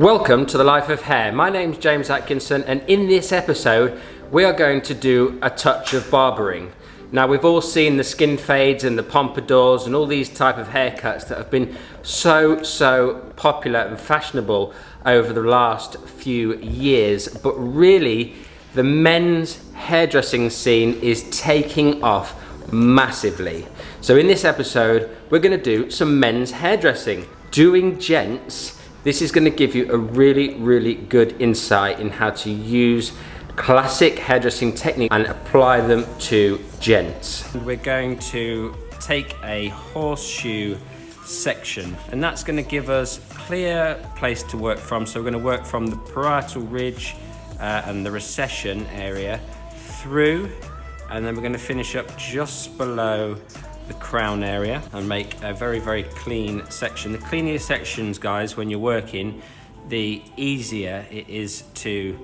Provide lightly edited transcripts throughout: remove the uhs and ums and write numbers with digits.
Welcome to the Life of Hair. My name's James Atkinson, and in this episode we are going to do a touch of barbering. Now, we've all seen the skin fades and the pompadours and all these type of haircuts that have been so popular and fashionable over the last few years, but really the men's hairdressing scene is taking off massively. So in this episode we're going to do some men's hairdressing. Doing gents, this is going to give you a really good insight in how to use classic hairdressing technique and apply them to gents. We're going to take a horseshoe section, and that's going to give us a clear place to work from. So we're going to work from the parietal ridge and the recession area through, and then we're going to finish up just below the crown area and make a very clean section. The cleaner sections, guys, when you're working, the easier it is to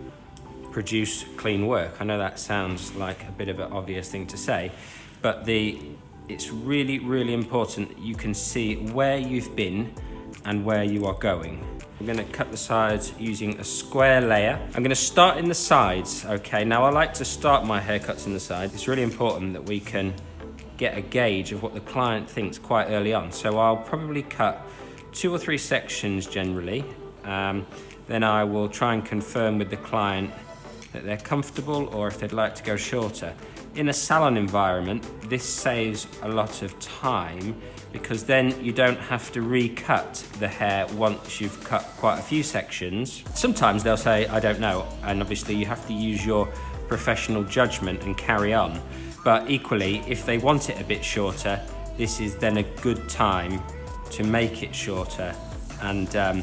produce clean work. I know that sounds like a bit of an obvious thing to say, but it's really important that you can see where you've been and where you are going. We're going to cut the sides using a square layer. I'm going to start in the sides, okay? Now, I like to start my haircuts in the sides. It's really important that we can get a gauge of what the client thinks quite early on. So I'll probably cut 2 or 3 sections generally. Then I will try and confirm with the client that they're comfortable or if they'd like to go shorter. In a salon environment, this saves a lot of time because then you don't have to recut the hair once you've cut quite a few sections. Sometimes they'll say, I don't know, and obviously you have to use your professional judgment and carry on. But equally, if they want it a bit shorter, this is then a good time to make it shorter and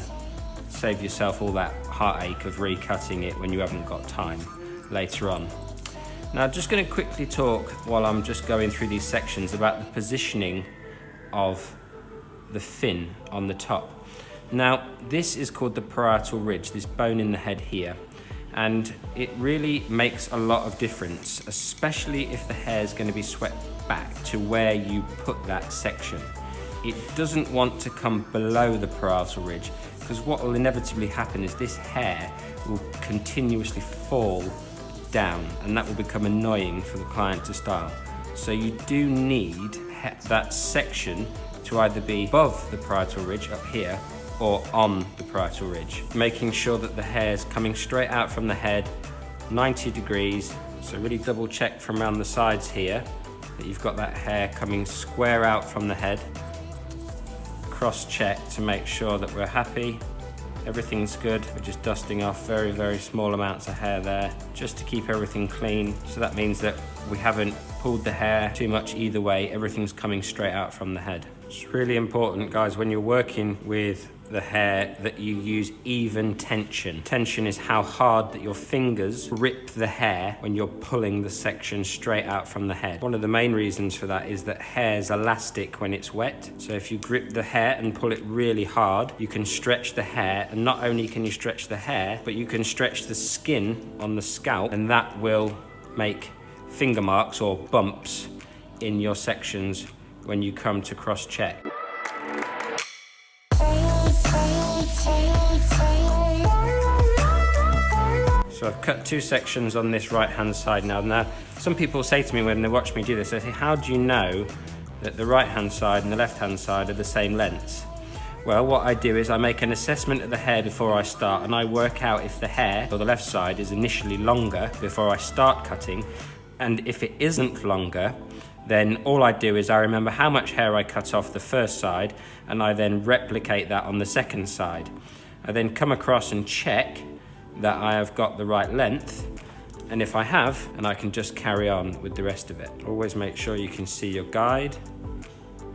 save yourself all that heartache of recutting it when you haven't got time later on. Now, I'm just going to quickly talk while I'm just going through these sections about the positioning of the fin on the top. Now, this is called the parietal ridge, this bone in the head here. And it really makes a lot of difference, especially if the hair is going to be swept back to where you put that section. It doesn't want to come below the parietal ridge, because what will inevitably happen is this hair will continuously fall down, and that will become annoying for the client to style. So you do need that section to either be above the parietal ridge up here or on the parietal ridge, making sure that the hair is coming straight out from the head 90 degrees. So really double check from around the sides here that you've got that hair coming square out from the head. Cross check to make sure that we're happy, everything's good. We're just dusting off very small amounts of hair there just to keep everything clean. So that means that we haven't pulled the hair too much either way, everything's coming straight out from the head. It's really important, guys, when you're working with the hair that you use even tension. Tension is how hard that your fingers grip the hair when you're pulling the section straight out from the head. One of the main reasons for that is that hair's elastic when it's wet. So if you grip the hair and pull it really hard, you can stretch the hair, and not only can you stretch the hair, but you can stretch the skin on the scalp, and that will make finger marks or bumps in your sections when you come to cross check. So I've cut 2 sections on this right hand side now. Now, some people say to me when they watch me do this, they say, how do you know that the right hand side and the left hand side are the same lengths? Well, what I do is I make an assessment of the hair before I start, and I work out if the hair or the left side is initially longer before I start cutting, and if it isn't longer, then all I do is I remember how much hair I cut off the first side, and I then replicate that on the second side. I then come across and check that I have got the right length, and if I have, and I can just carry on with the rest of it. Always make sure you can see your guide.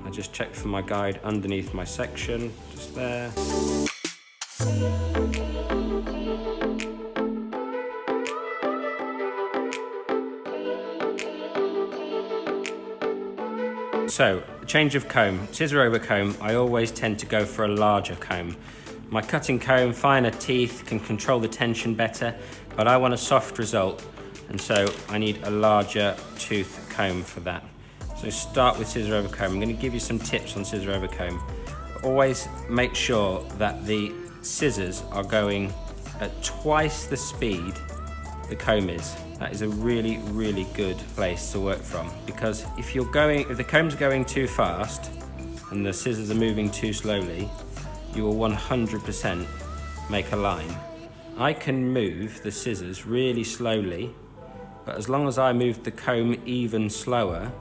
I just check for my guide underneath my section, just there. So, change of comb. Scissor over comb, I always tend to go for a larger comb. My cutting comb, finer teeth, can control the tension better, but I want a soft result, and so I need a larger tooth comb for that. So start with scissor over comb. I'm going to give you some tips on scissor over comb. Always make sure that the scissors are going at twice the speed the comb is. That is a really, really good place to work from, because if the comb's going too fast and the scissors are moving too slowly, you will 100% make a line. I can move the scissors really slowly, but as long as I move the comb even slower,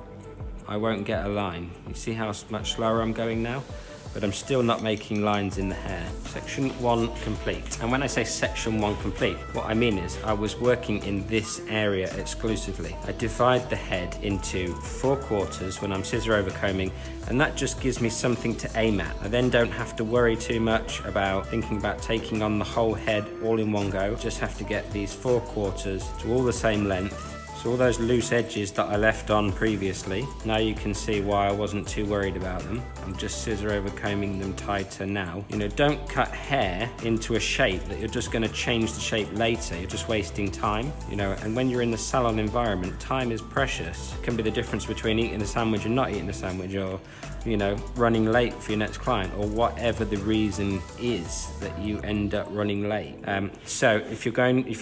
I won't get a line. You see how much slower I'm going now? But I'm still not making lines in the hair. Section 1 complete. And when I say section 1 complete, what I mean is I was working in this area exclusively. I divide the head into 4 quarters when I'm scissor over combing, and that just gives me something to aim at. I then don't have to worry too much about thinking about taking on the whole head all in one go. Just have to get these 4 quarters to all the same length. So all those loose edges that I left on previously, now you can see why I wasn't too worried about them. I'm just scissor over combing them tighter now. You know, don't cut hair into a shape that you're just going to change the shape later. You're just wasting time, you know, and when you're in the salon environment, time is precious. It can be the difference between eating a sandwich and not eating a sandwich, or, you know, running late for your next client, or whatever the reason is that you end up running late. So if you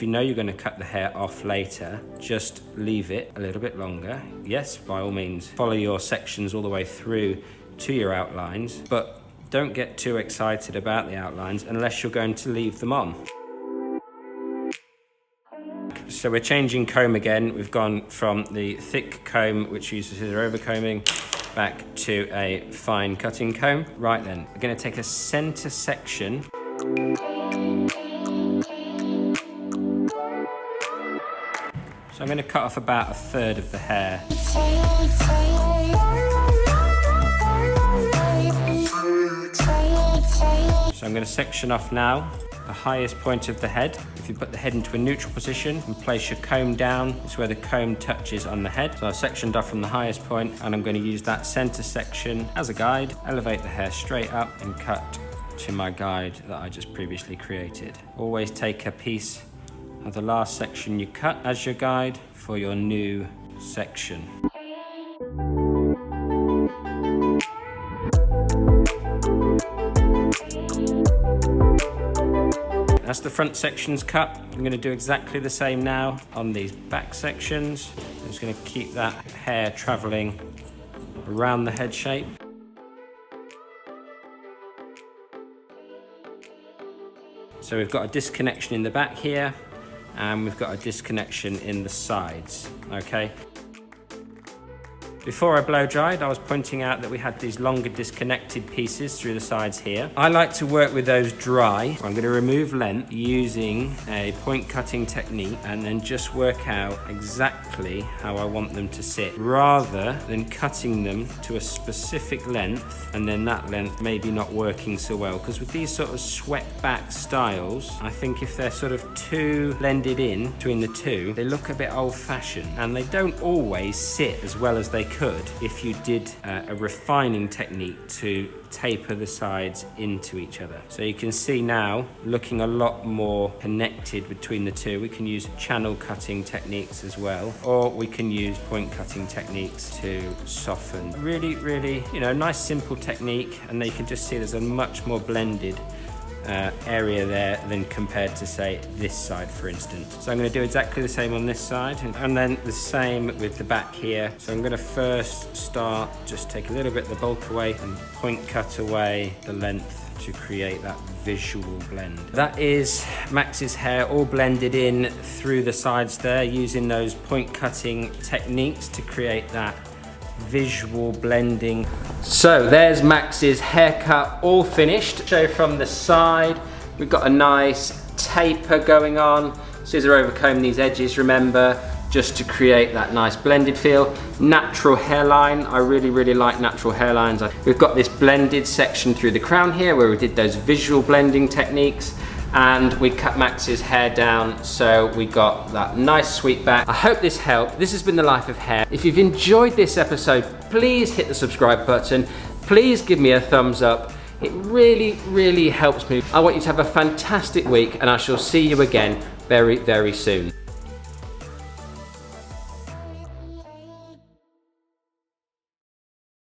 know you're going to cut the hair off later, just leave it a little bit longer. Yes, by all means, follow your sections all the way through to your outlines, but don't get too excited about the outlines unless you're going to leave them on. So we're changing comb again. We've gone from the thick comb, which uses scissor over combing, back to a fine cutting comb. Right then, we're going to take a center section. So I'm going to cut off about 1/3 of the hair. So I'm going to section off now the highest point of the head. If you put the head into a neutral position and place your comb down, it's where the comb touches on the head. So I've sectioned off from the highest point, and I'm going to use that center section as a guide, elevate the hair straight up and cut to my guide that I just previously created. Always take a piece of the last section you cut as your guide for your new section. That's the front sections cut. I'm going to do exactly the same now on these back sections. I'm just going to keep that hair traveling around the head shape. So we've got a disconnection in the back here, and we've got a disconnection in the sides, okay? Before I blow dried, I was pointing out that we had these longer disconnected pieces through the sides here. I like to work with those dry. I'm going to remove length using a point cutting technique and then just work out exactly how I want them to sit, rather than cutting them to a specific length and then that length maybe not working so well. Because with these sort of swept back styles, I think if they're sort of too blended in between the two, they look a bit old-fashioned, and they don't always sit as well as they could if you did a refining technique to taper the sides into each other. So you can see now, looking a lot more connected between the two. We can use channel cutting techniques as well, or we can use point cutting techniques to soften. Really, really, you know, nice simple technique, and you can just see there's a much more blended area there than compared to, say, this side, for instance. So I'm going to do exactly the same on this side, and then the same with the back here. So I'm going to first start, just take a little bit of the bulk away and point cut away the length to create that visual blend. That is Max's hair all blended in through the sides there, using those point cutting techniques to create that visual blending. So there's Max's haircut all finished. Show from the side, we've got a nice taper going on. Scissor over comb these edges, remember, just to create that nice blended feel. Natural hairline, I really like natural hairlines. We've got this blended section through the crown here where we did those visual blending techniques, and we cut Max's hair down, so we got that nice sweep back. I hope this helped. This has been The Life of Hair. If you've enjoyed this episode, please hit the subscribe button. Please give me a thumbs up. It really helps me. I want you to have a fantastic week, and I shall see you again very soon.